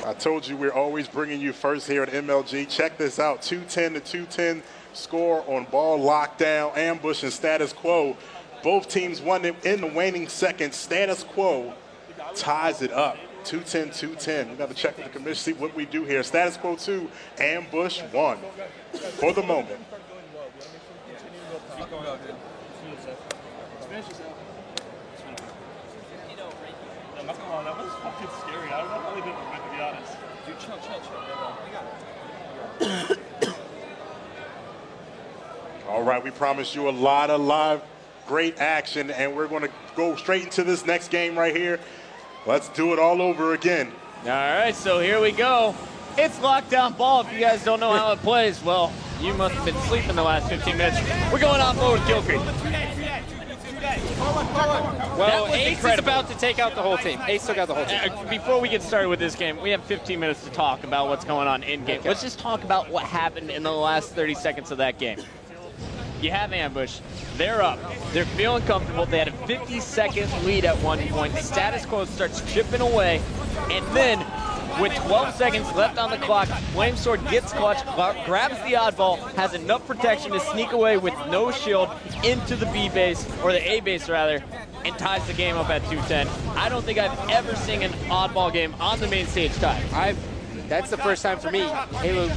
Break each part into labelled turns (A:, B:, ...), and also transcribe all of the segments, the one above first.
A: I told you we're always bringing you first here at MLG. Check this out, 210 to 210 score on ball lockdown, ambush, and status quo. Both teams won it in the waning seconds. Status quo ties it up, 210-210. We got to check with the commission, see what we do here. Status quo 2, ambush 1 for the moment.
B: That was fucking scary. I don't know how they did it, to be honest. Dude, chill.
A: All right, we promised you a lot of live, great action, and we're going to go straight into this next game right here. Let's do it all over again.
C: All right, so here we go. It's lockdown ball. If you guys don't know how it plays, well, you must have been sleeping the last 15 minutes. We're going off over with Gilcrease.
D: Well, Ace is about to take out the whole team. Ace took out the whole team.
C: Before we get started with this game, we have 15 minutes to talk about what's going on in-game.
D: Okay.
C: Let's just talk about what happened in the last 30 seconds of that game. You have ambush. They're up. They're feeling comfortable. They had a 50-second lead at one point. Status quo starts chipping away, and then with 12 seconds left on the clock, Flamesword gets clutch, grabs the oddball, has enough protection to sneak away with no shield into the B base, or the A base rather, and ties the game up at 210. I don't think I've ever seen an oddball game on the main stage tied.
D: That's the first time for me, Halo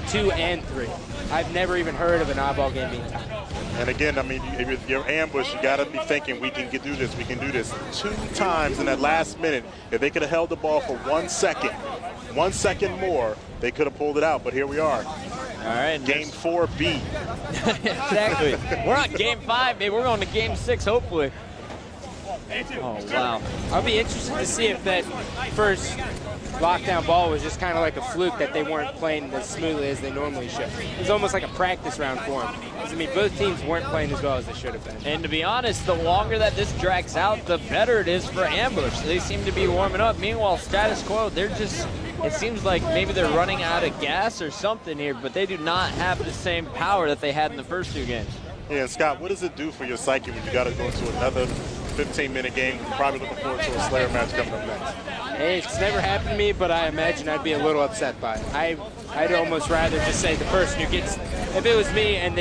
D: 2 and 3. I've never even heard of an oddball game being tied.
A: And again, I mean, if you're ambush, you got to be thinking, we can do this, we can do this. 2 times in that last minute, if they could have held the ball for 1 second, 1 second more, they could have pulled it out, but here we are.
C: All right.
A: Game 4B.
C: Exactly. We're on game 5, baby. We're going to game 6, hopefully. Oh, wow.
D: I'll be interested to see if that first lockdown ball was just kind of like a fluke that they weren't playing as smoothly as they normally should. It was almost like a practice round for them. I mean, both teams weren't playing as well as they should have been.
C: And to be honest, the longer that this drags out, the better it is for ambush. They seem to be warming up. Meanwhile, status quo, they're just, it seems like maybe they're running out of gas or something here, but they do not have the same power that they had in the first 2 games.
A: Yeah, and Scott, what does it do for your psyche when you got to go into another 15-minute game? You're probably looking forward to a Slayer match coming up next.
D: Hey, it's never happened to me, but I imagine I'd be a little upset by it. I'd almost rather just say the person who gets, if it was me and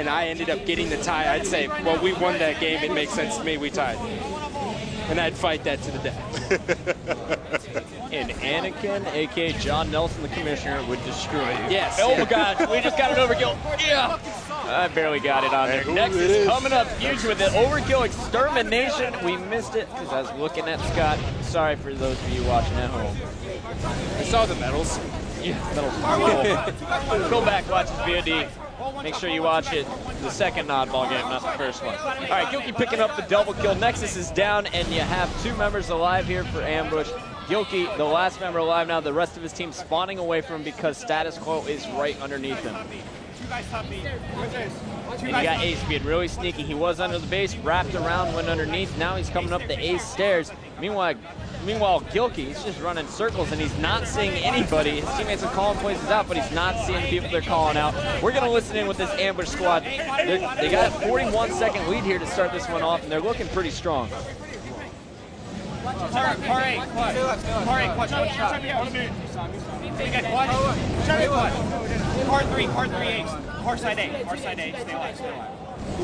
D: I ended up getting the tie, I'd say, well, we won that game. It makes sense to me. We tied. And I'd fight that to the death.
C: And Anakin, a.k.a. John Nelson, the commissioner, would destroy you.
D: Yes.
C: Oh, my God. We just got an overkill. Yeah. I barely got it on there. Next is coming up huge with an overkill extermination. We missed it because I was looking at Scott. Sorry for those of you watching at home.
D: I saw the medals.
C: Yeah, medals. Go back, watch his VOD. Make sure you watch it, the second oddball game, not the first one. All right, Gilkey picking up the double kill. Nexus is down, and you have 2 members alive here for ambush. Gilkey, the last member alive now. The rest of his team spawning away from him because status quo is right underneath him. And you got Ace being really sneaky. He was under the base, wrapped around, went underneath. Now he's coming up the Ace stairs. Meanwhile, Gilkey, he's just running circles, and he's not seeing anybody. His teammates are calling places out, but he's not seeing the people they're calling out. We're going to listen in with this ambush squad. They got a 41-second lead here to start this one off, and they're looking pretty strong.
E: Car 8, clutch, one shot. We got clutch. Car 3, Ace. Car side A, stay alive.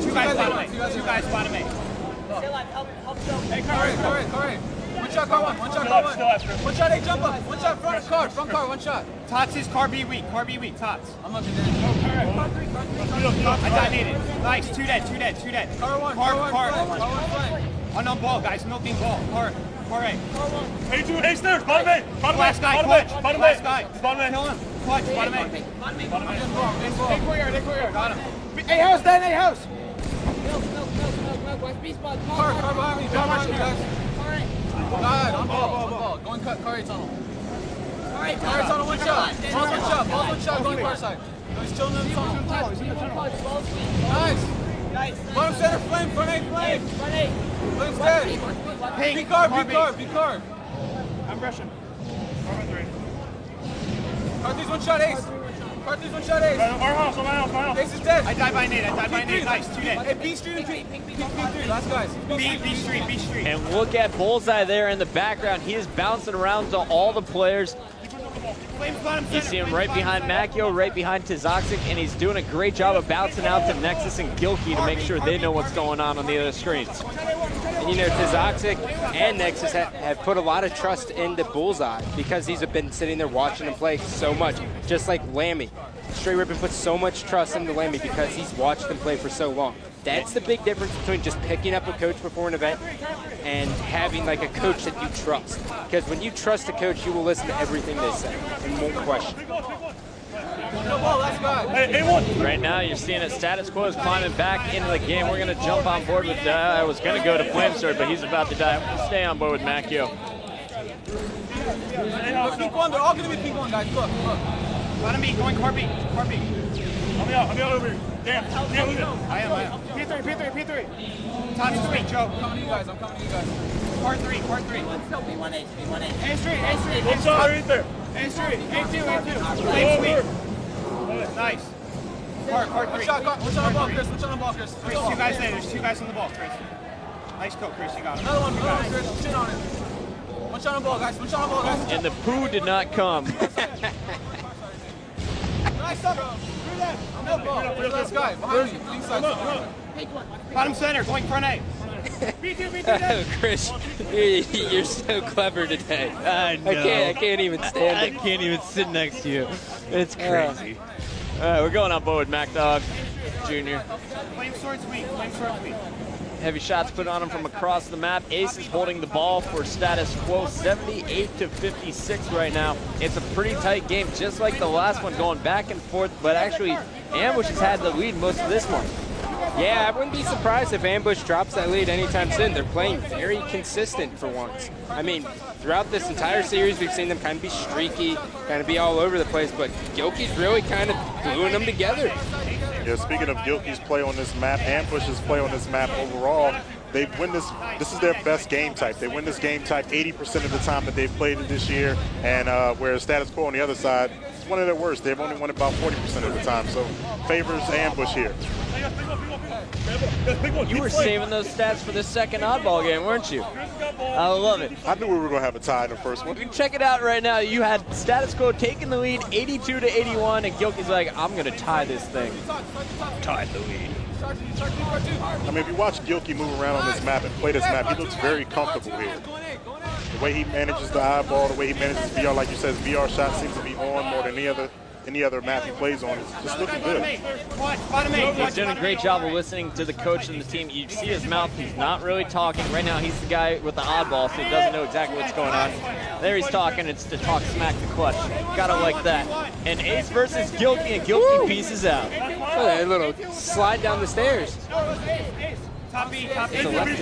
E: 2 guys bottom A, 2 guys bottom A. Stay alive, help. Hey, car 8. One shot, car 1, one shot, car 1. One shot, A, jump up. One shot, front car, one shot. Tots is car B weak, Tots. I'm looking there. I detonated. Nice, 2 dead. Car 1, car 1. Unknown ball, guys, milking ball. Car A.
B: Ace there, bottom A.
E: Last guy, clutch.
B: Bottom
E: Last
B: A.
E: guy.
B: Bottom A.
E: Kill him. Clutch, bottom A.
B: Hey, courtyard.
E: Got him. A house, then A house. Car behind me. God, on ball. Going cut, car 8 tunnel. Car 8 tunnel, one shot. Going far side. He's chilling in the tunnel. Nice. Bottom center, flame, front 8, flame. Flame's dead. Be car. I'm rushing. Car 3. Car 3's one shot, Ace.
F: Part 3's one shot ace.
B: Our house, my house.
F: Ace is dead.
E: I died by Nate. Nice, 2 dead.
F: Hey, B street and P3. Last guys.
E: B street.
C: And look at Bullseye there in the background. He is bouncing around to all the players.
E: Flames bottom
C: You
E: center.
C: see him right behind Macchio, right behind Tizoxic, and he's doing a great job of bouncing out to Nexus and Gilkey to make sure they know what's going on the other screens.
D: And you know, Tizoxic and Nexus have put a lot of trust into Bullseye because he's been sitting there watching him play so much, just like Lammy. Straight Rippin puts so much trust into Lammy because he's watched him play for so long. That's the big difference between just picking up a coach before an event and having like a coach that you trust. Because when you trust a coach, you will listen to everything they say and won't question.
F: No ball, last guy.
B: Hey, A1.
C: Right now, you're seeing that Status Quo is climbing back into the game. We're going to jump on board with, I was going to go to Flamesword, but he's about to die. We'll stay on board with Macchio.
F: Peak 1, they're all going to be peak 1, guys. Look.
E: Bottom B, going car B.
B: I'm out over here. Damn, leave it.
E: I am. P3. Time to speak, Joe.
F: I'm coming to you guys.
E: Part 3. A street.
B: One shot right there.
E: A street. A2. Flame sweep. Nice. Part 3.
F: One shot on ball, Chris.
E: Chris, 2 guys there. There's 2 guys on the ball, Chris. Nice go, Chris. You got him.
F: Another one, Chris. Chin on it. One shot on ball, guys.
C: And the poo did not come.
F: Nice stuff. Through that. No ball. Where's the last guy? Behind you. Link side.
E: Bottom center, going front A.
D: Chris, you're so clever today.
C: I know.
D: I can't even stand
C: I
D: it.
C: can't even sit next to you. It's crazy. All right, we're going on board with Mac Dog Jr.
E: Flame sword sweep.
C: Heavy shots put on him from across the map. Ace is holding the ball for Status Quo, 78-56 right now. It's a pretty tight game, just like the last one, going back and forth, but actually Ambush has had the lead most of this one.
D: Yeah, I wouldn't be surprised if Ambush drops that lead anytime soon. They're playing very consistent for once. I mean, throughout this entire series, we've seen them kind of be streaky, kind of be all over the place, but Gilkey's really kind of gluing them together.
A: Yeah, speaking of Gilkey's play on this map, Ambush's play on this map overall, they win this. This is their best game type. They win this game type 80% of the time that they've played it this year, and whereas Status Quo on the other side, it's one of their worst. They've only won about 40% of the time, so favors Ambush here.
C: You were saving those stats for the second oddball game, weren't you? I love it.
A: I knew we were going to have a tie in the first one.
C: You can check it out right now. You had Status Quo taking the lead 82-81, and Gilkey's like, I'm going to tie this thing. Tied the lead.
A: I mean, if you watch Gilkey move around on this map and play this map, he looks very comfortable here. The way he manages the eyeball, the way he manages VR, like you said, his VR shot seems to be on more than any other map he plays on. It's just looking good.
C: He's doing a great job of listening to the coach and the team. You see his mouth, he's not really talking. Right now, he's the guy with the oddball, so he doesn't know exactly what's going on. There he's talking, it's to talk smack the clutch. Gotta like that. And Ace versus Gilkey, and Gilkey pieces out.
D: Oh, that little slide down the stairs.
E: Top B.
C: It's a left.